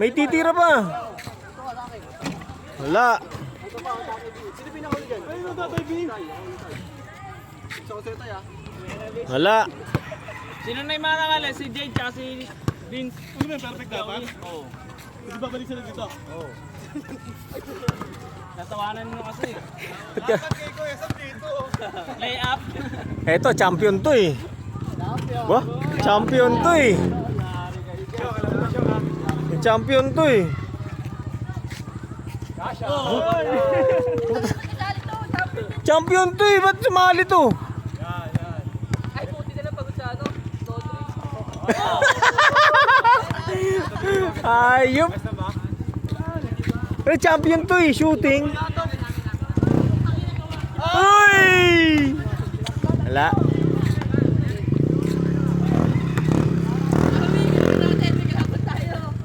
May titira pa. Wala. Sino pinakahuli dyan? Ayun na tatay, Bing. Isa ko sa'yo tayo, ah. Wala. Sino na yung mga nakala? Si Jade tsaka si Vince. Ano ba, perfect dapat? Oo. Hindi babalik sila dito. Oo. Natawanan mo kasi. Dapat kay Kuya Sam dito. Lay up. Eto, champion to eh. Wah, champion to eh. Champion to eh. Champion to eh, ba't sumali to? Ay, puti na lang pagod sa ano. Ayop. Pero champion to eh, shooting. Uy! Wala.